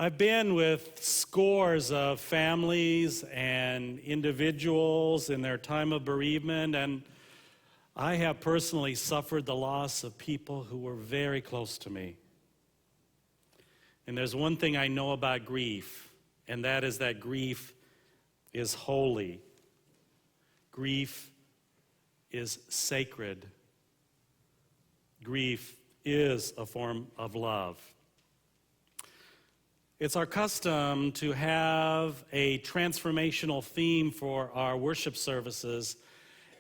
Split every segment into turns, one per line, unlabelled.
I've been with scores of families and individuals in their time of bereavement, and I have personally suffered the loss of people who were very close to me. And there's one thing I know about grief, and that is that grief is holy. Grief is sacred. Grief is a form of love. It's our custom to have a transformational theme for our worship services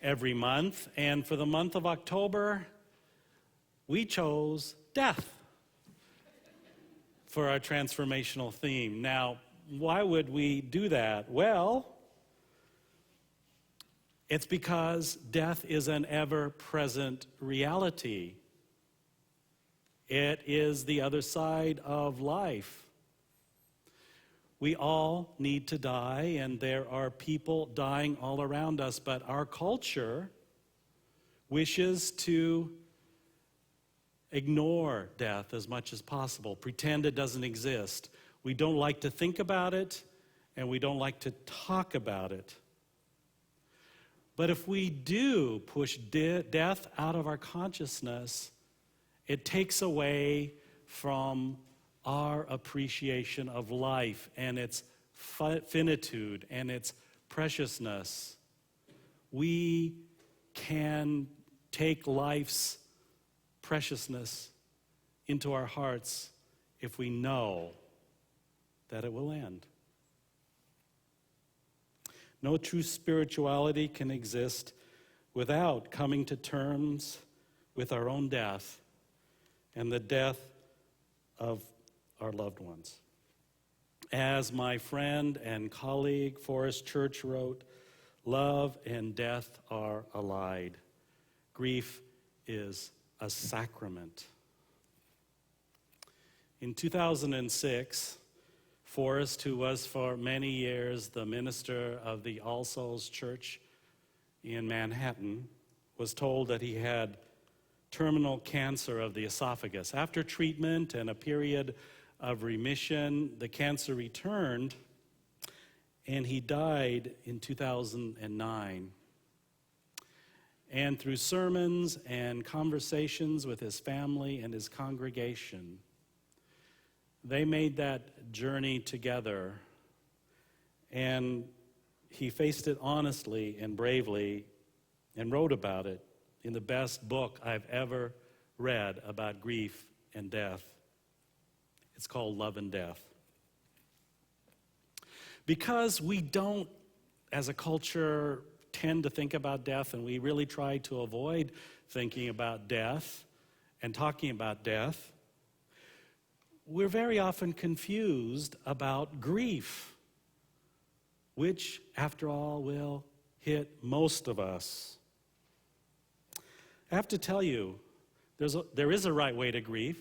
every month. And for the month of October, we chose death for our transformational theme. Now, why would we do that? Well, it's because death is an ever-present reality. It is the other side of life. We all need to die, and there are people dying all around us, but our culture wishes to ignore death as much as possible, pretend it doesn't exist. We don't like to think about it, and we don't like to talk about it. But if we do push death out of our consciousness, it takes away from our appreciation of life and its finitude and its preciousness. We can take life's preciousness into our hearts if we know that it will end. No true spirituality can exist without coming to terms with our own death and the death of our loved ones. As my friend and colleague Forrest Church wrote, love and death are allied. Grief is a sacrament. In 2006, Forrest, who was for many years the minister of the All Souls Church in Manhattan, was told that he had terminal cancer of the esophagus. After treatment and a period of remission, the cancer returned, and he died in 2009. And through sermons and conversations with his family and his congregation, they made that journey together, and he faced it honestly and bravely and wrote about it in the best book I've ever read about grief and death. It's called Love and Death. Because we don't, as a culture, tend to think about death, and we really try to avoid thinking about death and talking about death, we're very often confused about grief, which, after all, will hit most of us. I have to tell you, there is a right way to grieve.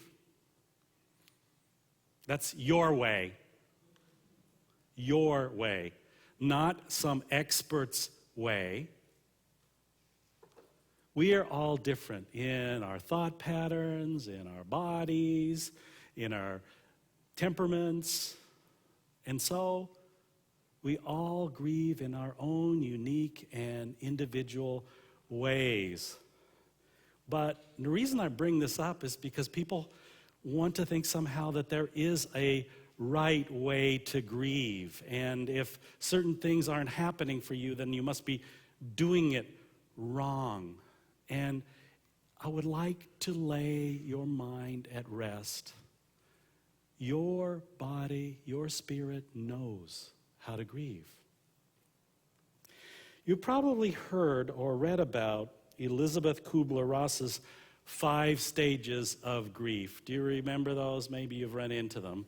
That's your way. Your way. Not some expert's way. We are all different in our thought patterns, in our bodies, in our temperaments. And so we all grieve in our own unique and individual ways. But the reason I bring this up is because people want to think somehow that there is a right way to grieve. And if certain things aren't happening for you, then you must be doing it wrong. And I would like to lay your mind at rest. Your body, your spirit knows how to grieve. You probably heard or read about Elisabeth Kubler-Ross's 5 stages of grief. Do you remember those? Maybe you've run into them.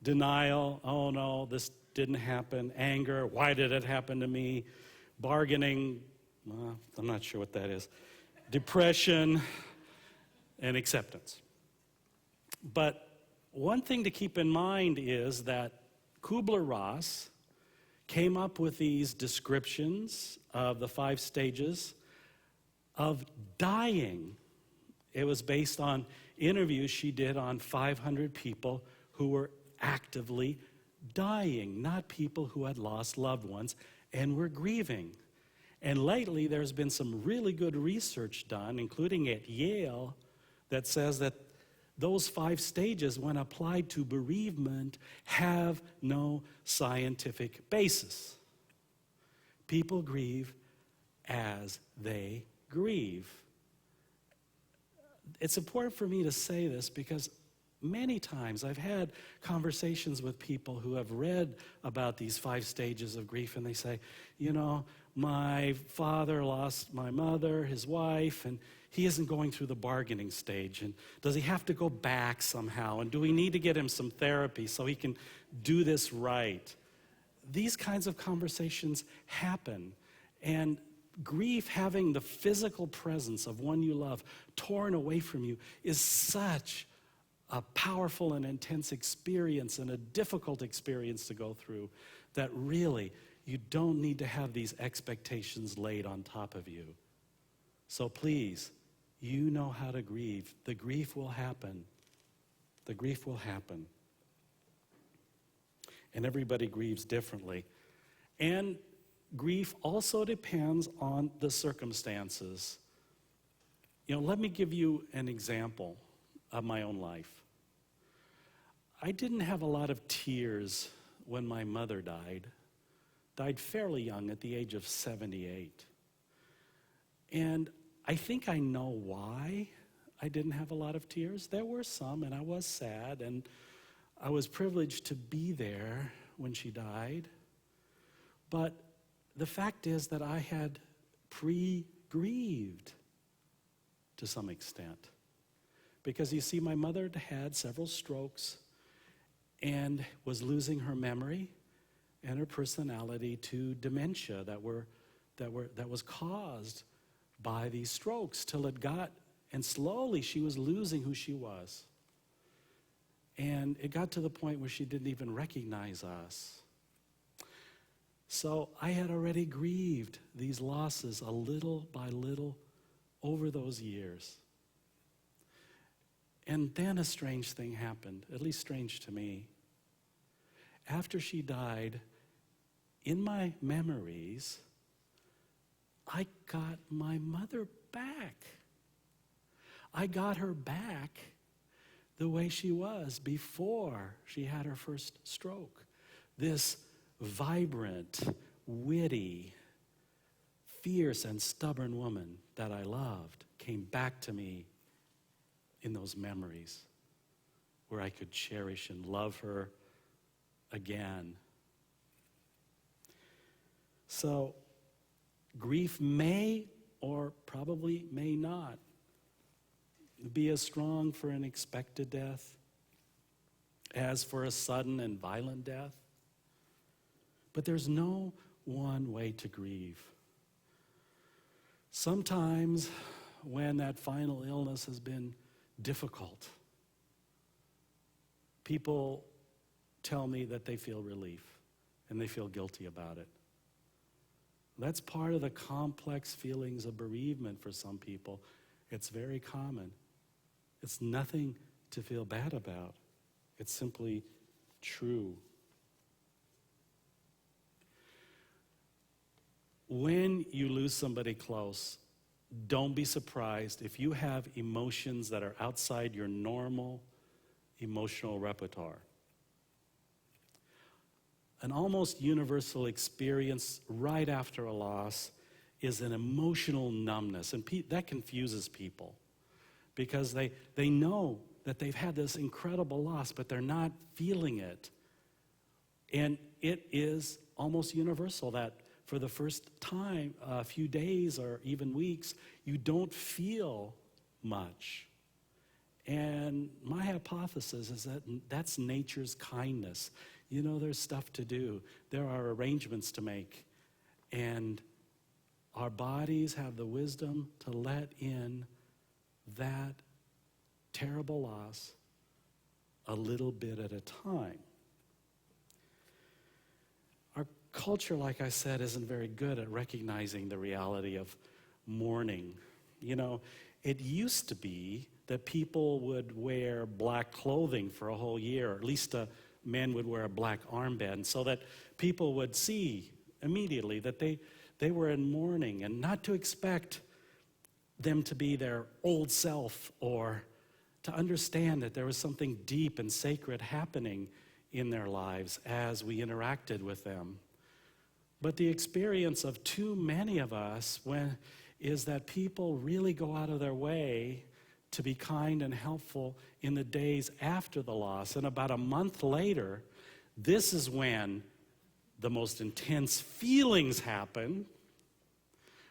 Denial, oh no, this didn't happen. Anger, why did it happen to me? Bargaining, I'm not sure what that is. Depression, and acceptance. But one thing to keep in mind is that Kubler-Ross came up with these descriptions of the 5 stages of dying. It was based on interviews she did on 500 people who were actively dying, not people who had lost loved ones and were grieving. And lately, there's been some really good research done, including at Yale, that says that those 5 stages, when applied to bereavement, have no scientific basis. People grieve as they grieve. It's important for me to say this because many times I've had conversations with people who have read about these 5 stages of grief, and they say, you know, my father lost my mother, his wife, and he isn't going through the bargaining stage. And does he have to go back somehow? And do we need to get him some therapy so he can do this right? These kinds of conversations happen. And grief, having the physical presence of one you love torn away from you, is such a powerful and intense experience and a difficult experience to go through that really you don't need to have these expectations laid on top of you. So please, you know how to grieve. The grief will happen. The grief will happen. And everybody grieves differently. And grief also depends on the circumstances. You know, let me give you an example of my own life. I didn't have a lot of tears when my mother died fairly young at the age of 78. And I think I know why I didn't have a lot of tears. There were some, and I was sad, and I was privileged to be there when she died. But the fact is that I had pre-grieved to some extent. Because you see, my mother had several strokes and was losing her memory and her personality to dementia that was caused by these strokes, till it got, and slowly she was losing who she was. And it got to the point where she didn't even recognize us. So I had already grieved these losses a little by little over those years. And then a strange thing happened, at least strange to me. After she died, in my memories, I got my mother back. I got her back the way she was before she had her first stroke. This vibrant, witty, fierce, and stubborn woman that I loved came back to me in those memories where I could cherish and love her again. So, grief may or probably may not be as strong for an expected death as for a sudden and violent death. But there's no one way to grieve. Sometimes when that final illness has been difficult, people tell me that they feel relief and they feel guilty about it. That's part of the complex feelings of bereavement for some people. It's very common. It's nothing to feel bad about. It's simply true. When you lose somebody close, don't be surprised if you have emotions that are outside your normal emotional repertoire. An almost universal experience right after a loss is an emotional numbness, and that confuses people because they know that they've had this incredible loss, but they're not feeling it. And it is almost universal that for the first time, a few days or even weeks, you don't feel much. And my hypothesis is that that's nature's kindness. You know, there's stuff to do. There are arrangements to make. And our bodies have the wisdom to let in that terrible loss a little bit at a time. Our culture, like I said, isn't very good at recognizing the reality of mourning. You know, it used to be that people would wear black clothing for a whole year, or at least a men would wear a black armband so that people would see immediately that they were in mourning, and not to expect them to be their old self, or to understand that there was something deep and sacred happening in their lives as we interacted with them. But the experience of too many of us is that people really go out of their way to be kind and helpful in the days after the loss. And about a month later, this is when the most intense feelings happen.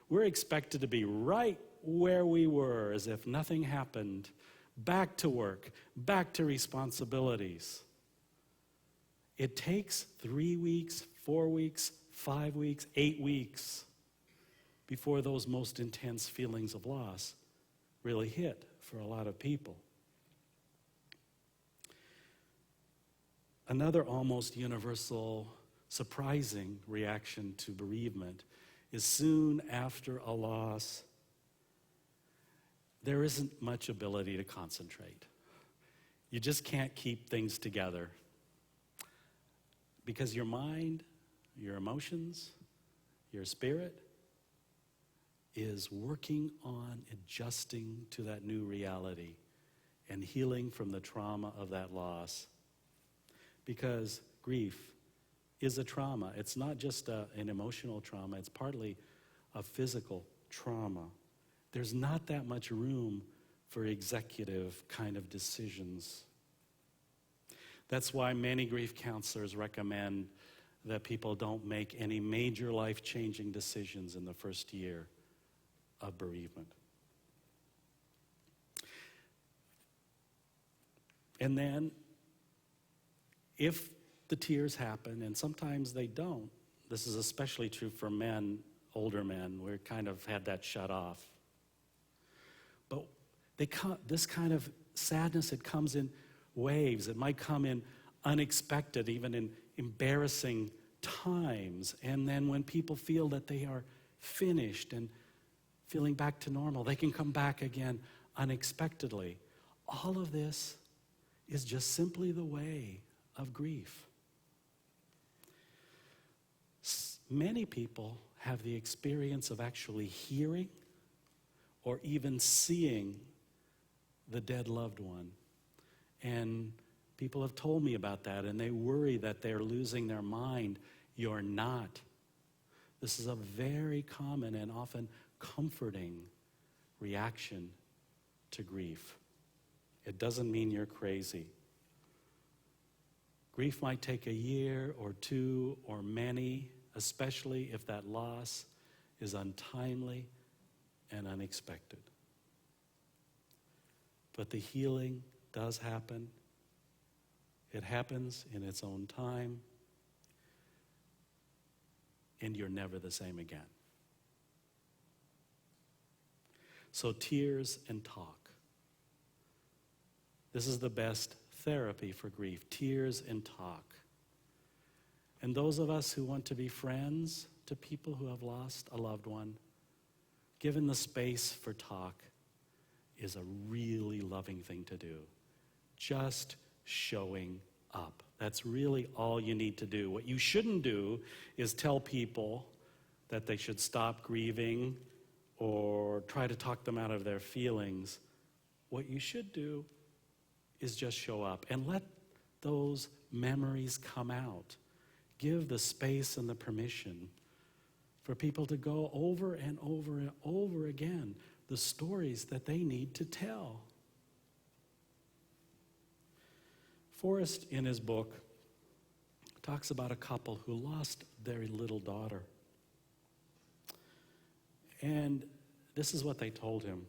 We're expected to be right where we were, as if nothing happened, back to work, back to responsibilities. It takes 3 weeks, 4 weeks, 5 weeks, 8 weeks before those most intense feelings of loss really hit for a lot of people. Another almost universal, surprising reaction to bereavement is soon after a loss, there isn't much ability to concentrate. You just can't keep things together because your mind, your emotions, your spirit is working on adjusting to that new reality and healing from the trauma of that loss. Because grief is a trauma. It's not just an emotional trauma, it's partly a physical trauma. There's not that much room for executive kind of decisions. That's why many grief counselors recommend that people don't make any major life-changing decisions in the first year of bereavement. And then, if the tears happen, and sometimes they don't, this is especially true for men, older men, we kind of had that shut off. But this kind of sadness, it comes in waves. It might come in unexpected, even in embarrassing times. And then when people feel that they are finished and feeling back to normal, they can come back again unexpectedly. All of this is just simply the way of grief. Many people have the experience of actually hearing or even seeing the dead loved one. And people have told me about that, and they worry that they're losing their mind. You're not. This is a very common and often comforting reaction to grief. It doesn't mean you're crazy. Grief might take a year or two or many, especially if that loss is untimely and unexpected. But the healing does happen. It happens in its own time, and you're never the same again. So tears and talk. This is the best therapy for grief, tears and talk. And those of us who want to be friends to people who have lost a loved one, given the space for talk is a really loving thing to do. Just showing up. That's really all you need to do. What you shouldn't do is tell people that they should stop grieving or try to talk them out of their feelings. What you should do is just show up and let those memories come out. Give the space and the permission for people to go over and over and over again the stories that they need to tell. Forrest, in his book, talks about a couple who lost their little daughter. And this is what they told him.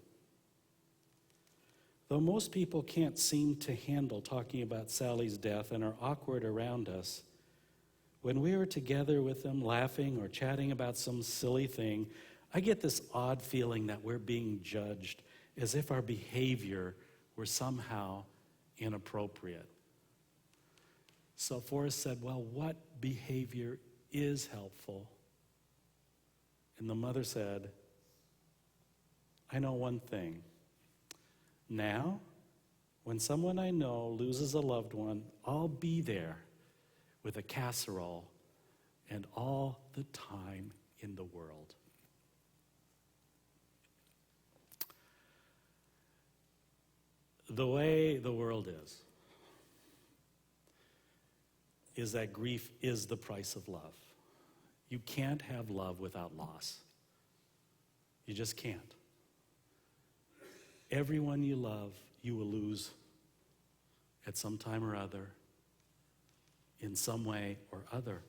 Though most people can't seem to handle talking about Sally's death and are awkward around us, when we are together with them, laughing or chatting about some silly thing, I get this odd feeling that we're being judged, as if our behavior were somehow inappropriate. So Forrest said, well, what behavior is helpful? And the mother said, I know one thing. Now, when someone I know loses a loved one, I'll be there with a casserole and all the time in the world. The way the world is that grief is the price of love. You can't have love without loss. You just can't. Everyone you love, you will lose at some time or other, in some way or other.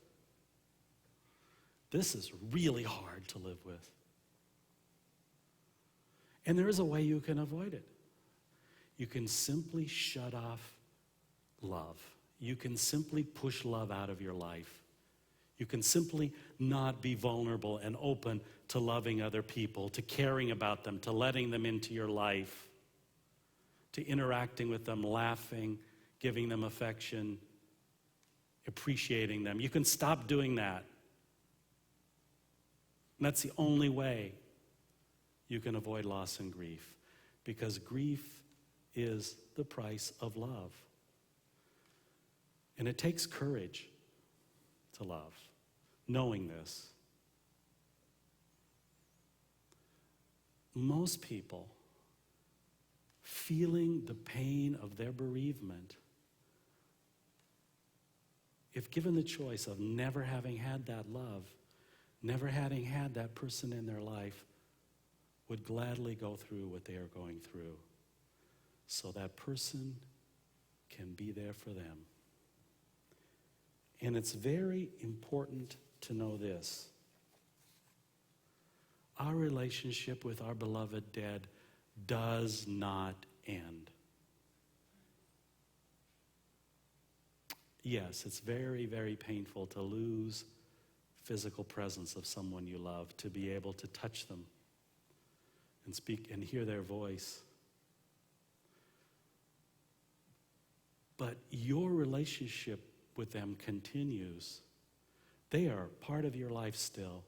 This is really hard to live with. And there is a way you can avoid it. You can simply shut off love. You can simply push love out of your life. You can simply not be vulnerable and open to loving other people, to caring about them, to letting them into your life, to interacting with them, laughing, giving them affection, appreciating them. You can stop doing that. And that's the only way you can avoid loss and grief, because grief is the price of love. And it takes courage to love, knowing this. Most people, feeling the pain of their bereavement, if given the choice of never having had that love, never having had that person in their life, would gladly go through what they are going through so that person can be there for them. And it's very important to know this. Our relationship with our beloved dead does not end. Yes, it's very, very painful to lose physical presence of someone you love, to be able to touch them and speak and hear their voice. But your relationship with them continues. They are part of your life still,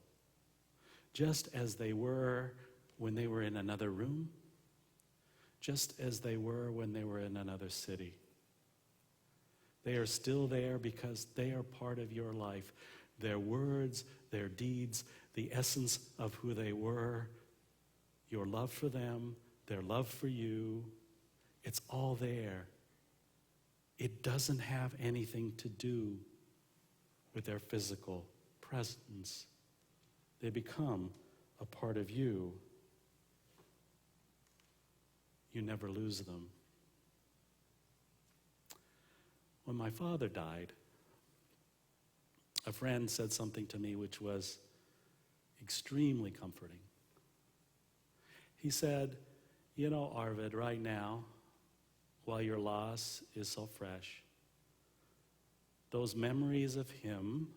just as they were when they were in another room, just as they were when they were in another city. They are still there because they are part of your life. Their words, their deeds, the essence of who they were, your love for them, their love for you, it's all there. It doesn't have anything to do with their physical presence. They become a part of you. You never lose them. When my father died, a friend said something to me which was extremely comforting. He said, "You know, Arvid, right now, while your loss is so fresh, those memories of him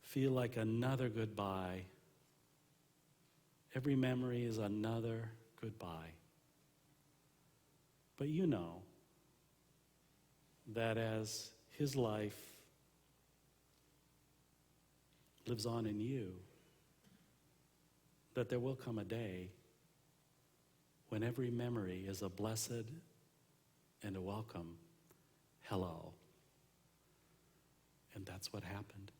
feel like another goodbye. Every memory is another goodbye. But you know that as his life lives on in you, that there will come a day when every memory is a blessed and a welcome hello." And that's what happened.